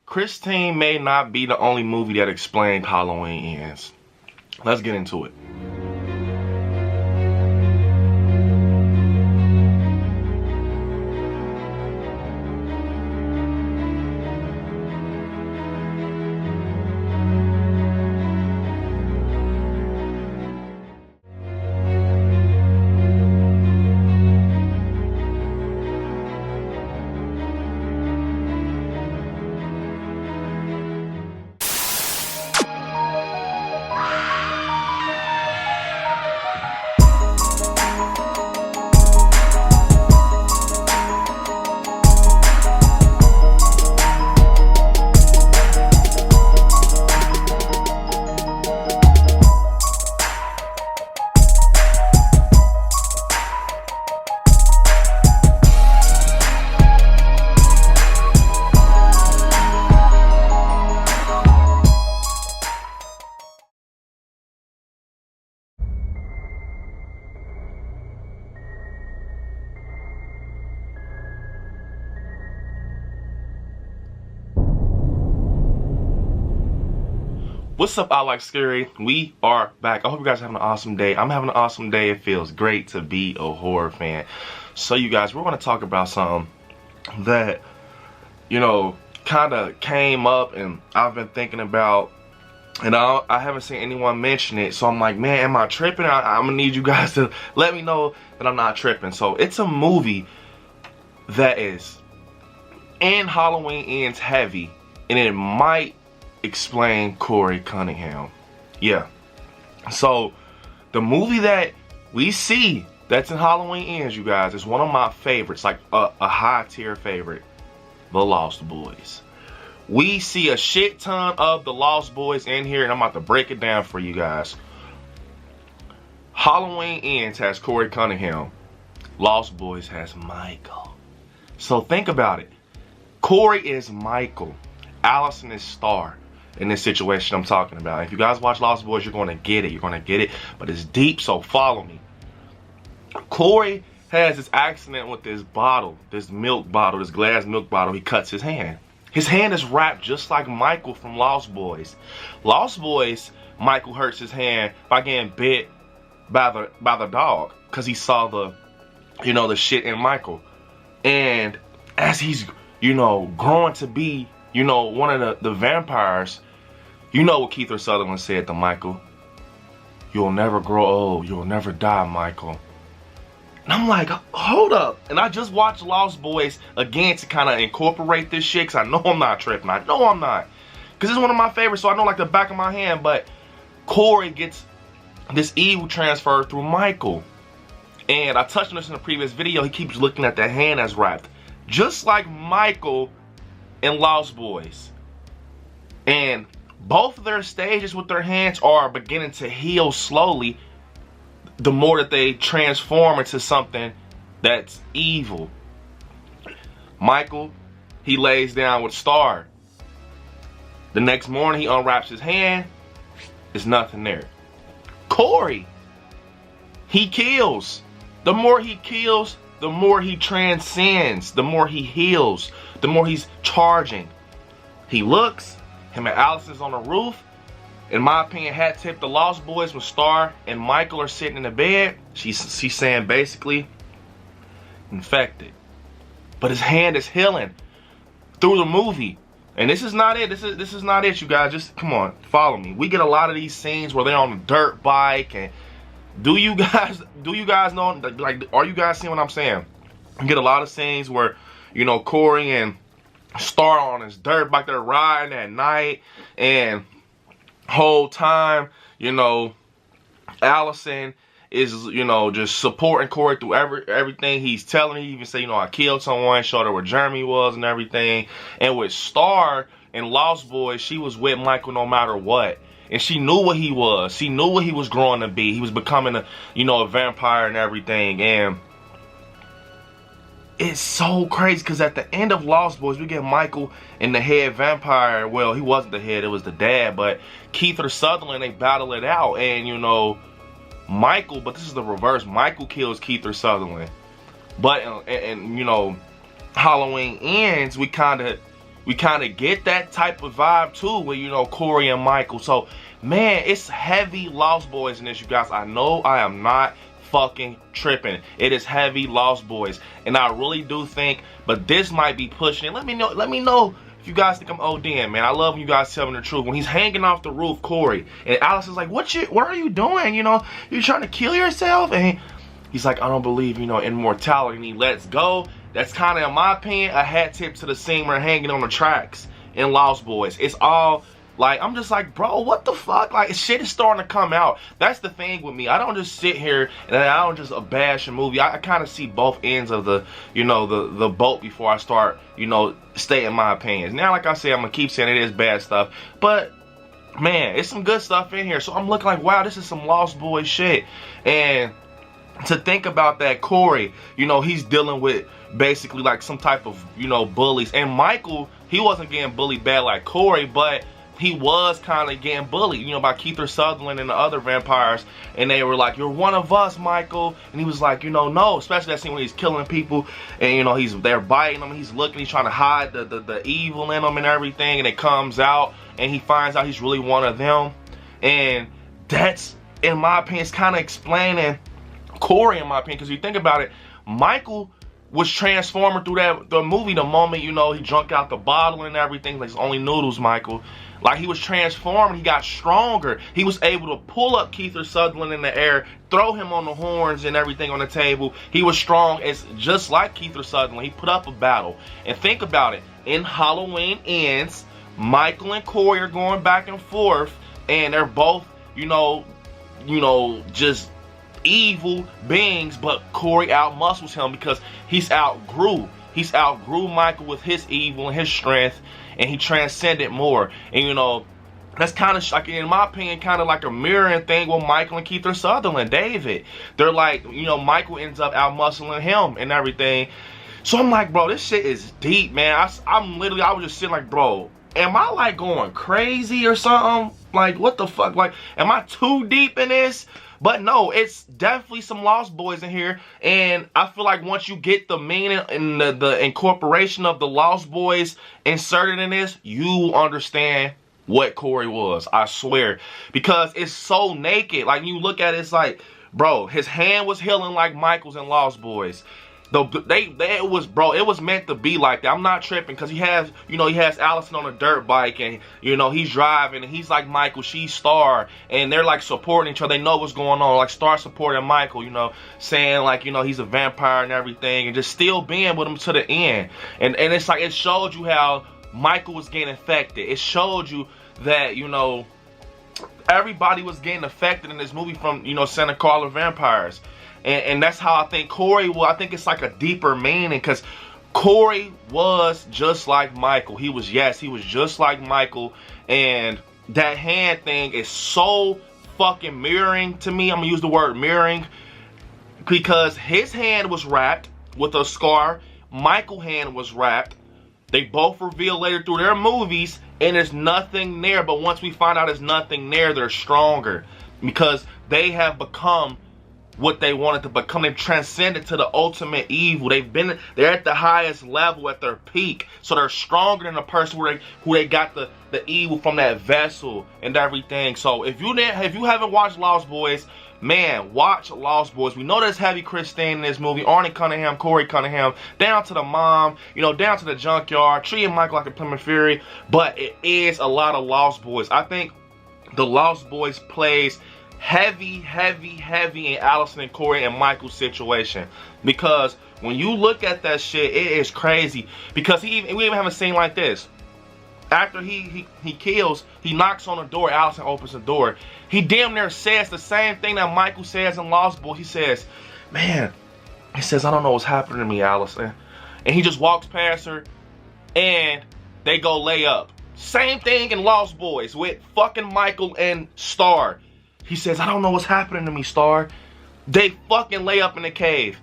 Christine may not be the only movie that explained Halloween Ends. Let's get into it. What's up, I Like Scary? We are back. I hope you guys are having an awesome day. I'm having an awesome day. It feels great to be a horror fan. So you guys, we're going to talk about something that, you know, kind of came up and I've been thinking about, and I haven't seen anyone mention it. So I'm like, man, am I tripping? I'm going to need you guys to let me know that I'm not tripping. So it's a movie that is in Halloween Ends heavy, and it might explain Corey Cunningham. Yeah. So the movie that we see that's in Halloween Ends, you guys, is one of my favorites, like a high tier favorite, The Lostboys. We see a shit ton of The Lostboys in here, and I'm about to break it down for you guys. Halloween Ends has Corey Cunningham. Lostboys has Michael. So think about it. Corey is Michael. Allison is Star. In this situation I'm talking about. If you guys watch Lostboys, you're going to get it. You're going to get it. But it's deep, so follow me. Corey has this accident with this bottle, this milk bottle, this glass milk bottle. He cuts his hand. His hand is wrapped just like Michael from Lostboys. Lostboys, Michael hurts his hand by getting bit by the dog because he saw the, you know, the shit in Michael. And as he's, you know, growing to be, you know, one of the vampires, you know what Kiefer Sutherland said to Michael? You'll never grow old. You'll never die, Michael. And I'm like, hold up. And I just watched Lostboys again to kind of incorporate this shit, because I know I'm not tripping. I know I'm not. Because it's one of my favorites, so I know like the back of my hand. But Corey gets this evil transfer through Michael. And I touched on this in a previous video. He keeps looking at the hand that's wrapped. Just like Michael and Lostboys. And both of their stages with their hands are beginning to heal slowly the more that they transform into something that's evil. Michael, he lays down with Star. The next morning he unwraps his hand. There's nothing there. Corey, he kills. The more he kills, the more he transcends, the more he heals, the more he's charging. He looks, him and Allison's on the roof. In my opinion, hat tip, the Lostboys with Star and Michael are sitting in the bed. She's saying basically, infected. But his hand is healing through the movie. And this is not it. This is not it, you guys. Just come on, follow me. We get a lot of these scenes where they're on a dirt bike, and do you guys know, like, are you guys seeing what I'm saying? You get a lot of scenes where, you know, Corey and Star on his dirt bike, they're riding at night, and whole time, you know, Allison is, you know, just supporting Corey through everything he's telling. He even say, you know, I killed someone, showed her where Jeremy was and everything. And with Star and Lostboys, she was with Michael no matter what. And she knew what he was. She knew what he was growing to be. He was becoming a, you know, a vampire and everything. And it's so crazy because at the end of Lostboys, we get Michael and the head vampire. Well, he wasn't the head, it was the dad. But Kiefer Sutherland, they battle it out. And, you know, Michael, but this is the reverse. Michael kills Kiefer Sutherland. But, and you know, Halloween Ends, we kind of we kind of get that type of vibe too with, you know, Corey and Michael. So, man, it's heavy Lost Boys in this, you guys. I know I am not fucking tripping. It is heavy Lost Boys. And I really do think, but this might be pushing it. Let me know if you guys think I'm ODing, man. I love when you guys tell me the truth. When he's hanging off the roof, Corey, and Alice is like, what are you doing? You know, you trying to kill yourself? And he's like, I don't believe, you know, in mortality. And he lets go. That's kind of, in my opinion, a hat tip to the scene where hanging on the tracks in Lost Boys. It's all like, I'm just like, bro, what the fuck? Like, shit is starting to come out. That's the thing with me. I don't just sit here and I don't just bash a movie. I kind of see both ends of the, you know, the boat before I start, you know, stating my opinions. Now, like I said, I'm gonna keep saying it is bad stuff, but man, it's some good stuff in here. So I'm looking like, wow, this is some Lost Boys shit. And to think about that, Corey, you know, he's dealing with basically like some type of, you know, bullies. And Michael, he wasn't getting bullied bad like Corey, but he was kind of getting bullied, you know, by Kiefer Sutherland and the other vampires. And they were like, you're one of us, Michael. And he was like, you know, no. Especially that scene when he's killing people and, you know, they're biting him. He's looking, he's trying to hide the evil in him and everything. And it comes out and he finds out he's really one of them. And that's, in my opinion, it's kind of explaining Corey, in my opinion. Because you think about it, Michael was transforming through the movie the moment, you know, he drunk out the bottle and everything. Like, it's only noodles, Michael. Like, he was transforming, he got stronger. He was able to pull up Kiefer Sutherland in the air, throw him on the horns and everything on the table. He was strong. It's just like Kiefer Sutherland. He put up a battle. And think about it. In Halloween Ends, Michael and Corey are going back and forth, and they're both, you know, just evil beings, but Corey outmuscles him because he's outgrew Michael with his evil and his strength, and he transcended more. And, you know, that's kind of, like, in my opinion, kind of like a mirroring thing with Michael and Kiefer Sutherland, David. They're like, you know, Michael ends up outmuscling him and everything. So I'm like, bro, this shit is deep, man. I was just sitting like, bro, am I like going crazy or something? Like, what the fuck? Like, am I too deep in this? But no, it's definitely some Lost Boys in here. And I feel like once you get the meaning and the incorporation of the Lost Boys inserted in this, you understand what Corey was. I swear. Because it's so naked. Like, you look at it, it's like, bro, his hand was healing like Michael's in Lost Boys. It was meant to be like that. I'm not tripping, because he has Allison on a dirt bike, and, you know, he's driving, and he's like Michael, she's Star, and they're like supporting each other. They know what's going on. Like, Star supporting Michael, you know, saying like, you know, he's a vampire and everything, and just still being with him to the end. And it's like, it showed you how Michael was getting infected. It showed you that, you know, everybody was getting affected in this movie from, you know, Santa Carla vampires. And that's how I think Corey will. I think it's like a deeper meaning, because Corey was just like Michael. He was just like Michael. And that hand thing is so fucking mirroring to me. I'm going to use the word mirroring, because his hand was wrapped with a scar. Michael's hand was wrapped. They both reveal later through their movies, and there's nothing there. But once we find out there's nothing there, they're stronger, because they have become what they wanted to become. They've transcended to the ultimate evil. They're at the highest level, at their peak. So they're stronger than the person who they got the evil from that vessel and everything. So if you haven't watched Lost Boys, man, watch Lost Boys. We know there's heavy Christine in this movie. Arnie Cunningham, Corey Cunningham, down to the mom, you know, down to the junkyard, treating Michael like a Plymouth Fury. But it is a lot of Lost Boys. I think the Lost Boys plays heavy in Allison and Corey and Michael's situation, because when you look at that shit, it is crazy. Because we even have a scene like this. After he kills, he knocks on the door, Allison opens the door. He damn near says the same thing that Michael says in Lost Boys. He says, man, he says, I don't know what's happening to me, Allison. And he just walks past her, and they go lay up. Same thing in Lost Boys with fucking Michael and Star. He says, I don't know what's happening to me, Star. They fucking lay up in the cave.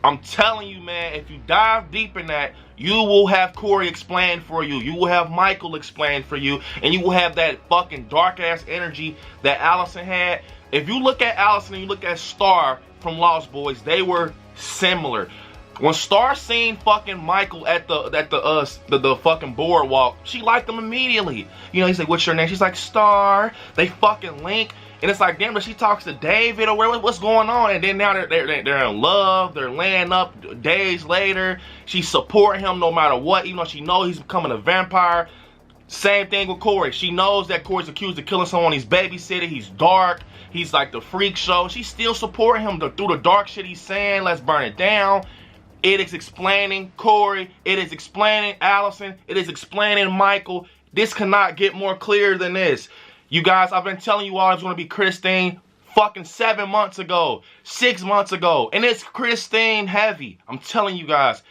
I'm telling you, man, if you dive deep in that, you will have Corey explain for you. You will have Michael explain for you. And you will have that fucking dark-ass energy that Allison had. If you look at Allison and you look at Star from Lost Boys, they were similar. When Star seen fucking Michael at the fucking boardwalk, she liked him immediately. You know, he's like, "What's your name?" She's like, "Star." They fucking link, and it's like, damn, but she talks to David or what's going on? And then now they're in love. They're laying up days later. She's supporting him no matter what, even though she knows he's becoming a vampire. Same thing with Corey. She knows that Corey's accused of killing someone. He's babysitting. He's dark. He's like the freak show. She's still supporting him through the dark shit he's saying. Let's burn it down. It is explaining Corey. It is explaining Allison. It is explaining Michael. This cannot get more clear than this. You guys, I've been telling you all it's going to be Christine fucking 7 months ago, 6 months ago. And it's Christine heavy. I'm telling you guys,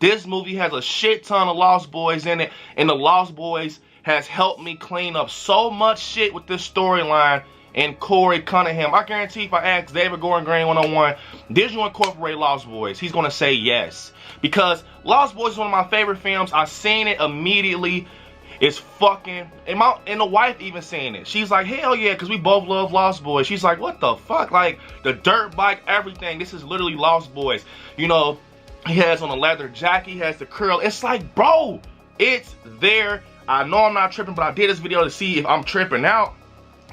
this movie has a shit ton of Lost Boys in it. And the Lost Boys has helped me clean up so much shit with this storyline. And Corey Cunningham. I guarantee if I ask David Gordon Green 101, did you incorporate Lost Boys? He's going to say yes. Because Lost Boys is one of my favorite films. I seen it immediately. It's fucking, and the wife even saying it. She's like, hell yeah, because we both love Lost Boys. She's like, what the fuck? Like, the dirt bike, everything. This is literally Lost Boys. You know, he has on a leather jacket. He has the curl. It's like, bro, it's there. I know I'm not tripping, but I did this video to see if I'm tripping out.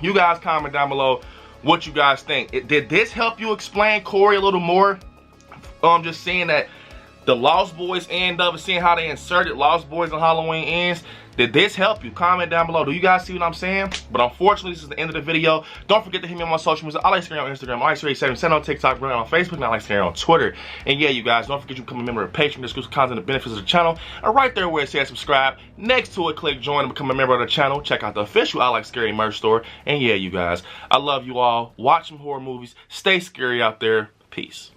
You guys comment down below what you guys think. Did this help you explain Corey a little more? Just seeing that the Lost Boys end up, seeing how they inserted Lost Boys on Halloween Ends. Did this help you? Comment down below. Do you guys see what I'm saying? But unfortunately, this is the end of the video. Don't forget to hit me on my social media. I like to on Instagram. I like to 77 on TikTok, running on Facebook, and I like to on Twitter. And yeah, you guys, don't forget you become a member of Patreon, exclusive content, and benefits of the channel. And right there where it says subscribe, next to it, click join and become a member of the channel. Check out the official I Like Scary merch store. And yeah, you guys, I love you all. Watch some horror movies. Stay scary out there. Peace.